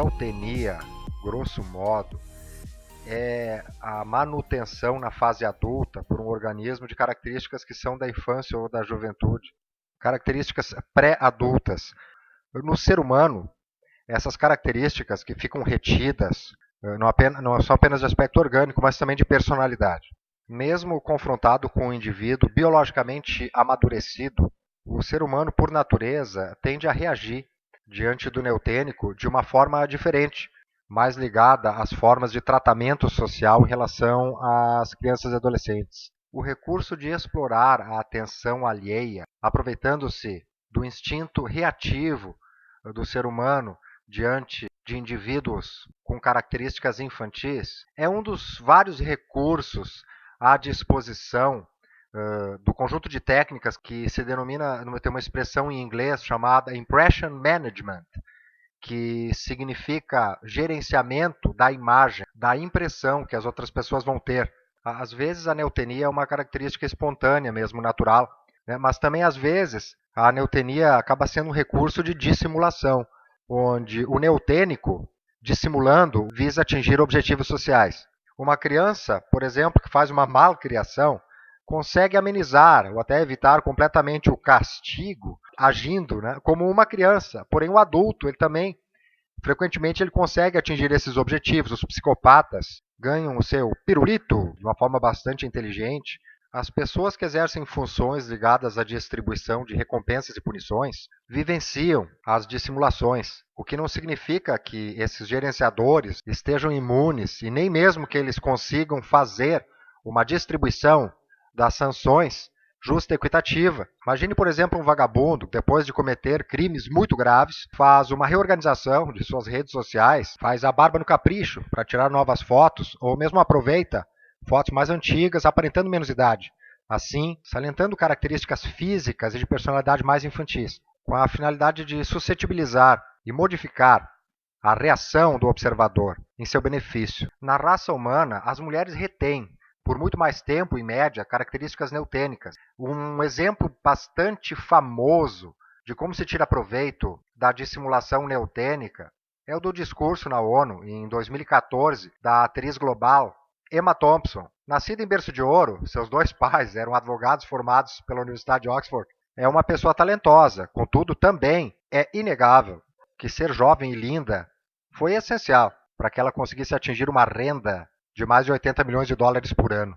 neotenia, grosso modo, é a manutenção na fase adulta por um organismo de características que são da infância ou da juventude, características pré-adultas. No ser humano, essas características que ficam retidas não são apenas de aspecto orgânico, mas também de personalidade. Mesmo confrontado com um indivíduo biologicamente amadurecido, o ser humano, por natureza, tende a reagir diante do neotênico de uma forma diferente, mais ligada às formas de tratamento social em relação às crianças e adolescentes. O recurso de explorar a atenção alheia, aproveitando-se do instinto reativo do ser humano diante de indivíduos com características infantis, é um dos vários recursos à disposição do conjunto de técnicas que se denomina, tem uma expressão em inglês chamada Impression Management, que significa gerenciamento da imagem, da impressão que as outras pessoas vão ter. Às vezes a neotenia é uma característica espontânea mesmo, natural, né? Mas também às vezes a neotenia acaba sendo um recurso de dissimulação, onde o neotênico, dissimulando, visa atingir objetivos sociais. Uma criança, por exemplo, que faz uma malcriação, consegue amenizar ou até evitar completamente o castigo, agindo, né, como uma criança. Porém, o adulto, ele também, frequentemente, ele consegue atingir esses objetivos. Os psicopatas ganham o seu pirulito de uma forma bastante inteligente. As pessoas que exercem funções ligadas à distribuição de recompensas e punições vivenciam as dissimulações, o que não significa que esses gerenciadores estejam imunes e nem mesmo que eles consigam fazer uma distribuição das sanções justa e equitativa. Imagine, por exemplo, um vagabundo, depois de cometer crimes muito graves, faz uma reorganização de suas redes sociais, faz a barba no capricho para tirar novas fotos, ou mesmo aproveita fotos mais antigas, aparentando menos idade. Assim, salientando características físicas e de personalidade mais infantis, com a finalidade de suscetibilizar e modificar a reação do observador em seu benefício. Na raça humana, as mulheres retêm por muito mais tempo, em média, características neotênicas. Um exemplo bastante famoso de como se tira proveito da dissimulação neotênica é o do discurso na ONU, em 2014, da atriz global Emma Thompson. Nascida em berço de ouro, seus dois pais eram advogados formados pela Universidade de Oxford. É uma pessoa talentosa, contudo, também é inegável que ser jovem e linda foi essencial para que ela conseguisse atingir uma renda de mais de 80 milhões de dólares por ano.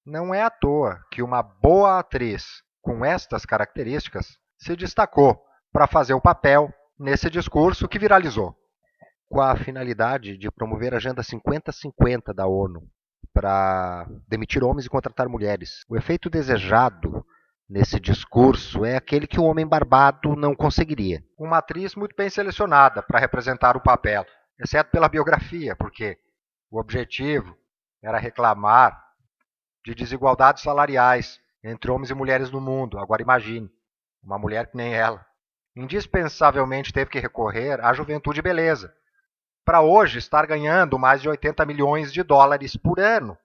Não é à toa que uma boa atriz com estas características se destacou para fazer o papel nesse discurso que viralizou, com a finalidade de promover a Agenda 50-50 da ONU para demitir homens e contratar mulheres. O efeito desejado nesse discurso é aquele que um homem barbado não conseguiria. Uma atriz muito bem selecionada para representar o papel, exceto pela biografia, porque o objetivo era reclamar de desigualdades salariais entre homens e mulheres no mundo. Agora imagine, uma mulher que nem ela. Indispensavelmente teve que recorrer à juventude e beleza, para hoje estar ganhando mais de 80 milhões de dólares por ano.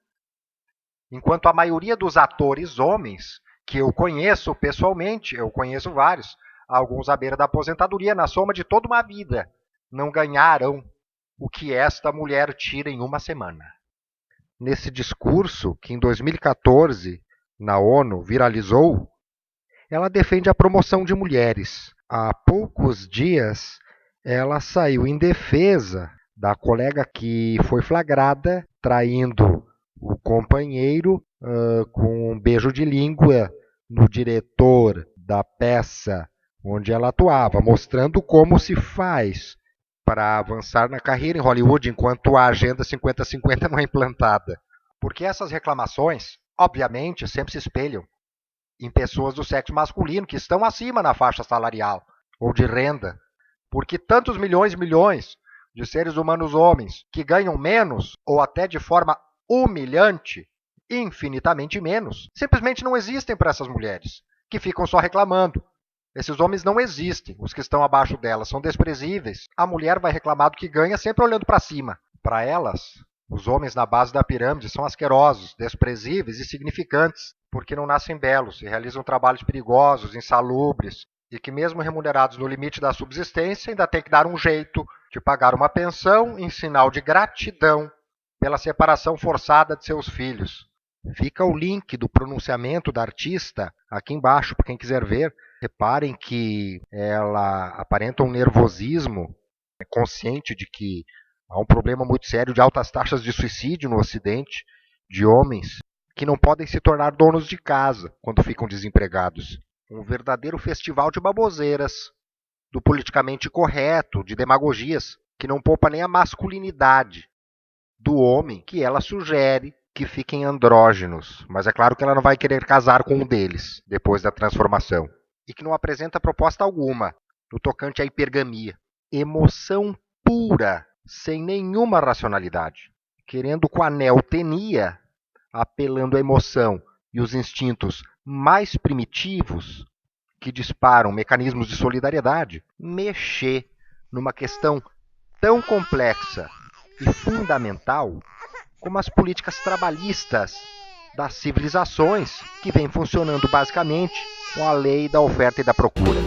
Enquanto a maioria dos atores homens, que eu conheço pessoalmente, eu conheço vários, alguns à beira da aposentadoria, na soma de toda uma vida, não ganharam o que esta mulher tira em uma semana. Nesse discurso, que em 2014, na ONU, viralizou, ela defende a promoção de mulheres. Há poucos dias, ela saiu em defesa da colega que foi flagrada traindo o companheiro com um beijo de língua no diretor da peça onde ela atuava, mostrando como se faz para avançar na carreira em Hollywood enquanto a Agenda 50-50 não é implantada. Porque essas reclamações, obviamente, sempre se espelham em pessoas do sexo masculino que estão acima na faixa salarial ou de renda. Porque tantos milhões e milhões de seres humanos homens que ganham menos ou até de forma humilhante, infinitamente menos, simplesmente não existem para essas mulheres, que ficam só reclamando. Esses homens não existem, os que estão abaixo delas são desprezíveis. A mulher vai reclamar do que ganha sempre olhando para cima. Para elas, os homens na base da pirâmide são asquerosos, desprezíveis e insignificantes, porque não nascem belos e realizam trabalhos perigosos, insalubres, e que mesmo remunerados no limite da subsistência, ainda tem que dar um jeito de pagar uma pensão em sinal de gratidão pela separação forçada de seus filhos. Fica o link do pronunciamento da artista aqui embaixo, para quem quiser ver. Reparem que ela aparenta um nervosismo, consciente de que há um problema muito sério de altas taxas de suicídio no Ocidente, de homens que não podem se tornar donos de casa quando ficam desempregados. Um verdadeiro festival de baboseiras, do politicamente correto, de demagogias, que não poupa nem a masculinidade do homem, que ela sugere que fiquem andrógenos. Mas é claro que ela não vai querer casar com um deles, depois da transformação. E que não apresenta proposta alguma no tocante à hipergamia. Emoção pura, sem nenhuma racionalidade. Querendo com a neotenia, apelando à emoção e os instintos mais primitivos, que disparam mecanismos de solidariedade, mexer numa questão tão complexa e fundamental como as políticas trabalhistas das civilizações, que vêm funcionando basicamente com a lei da oferta e da procura.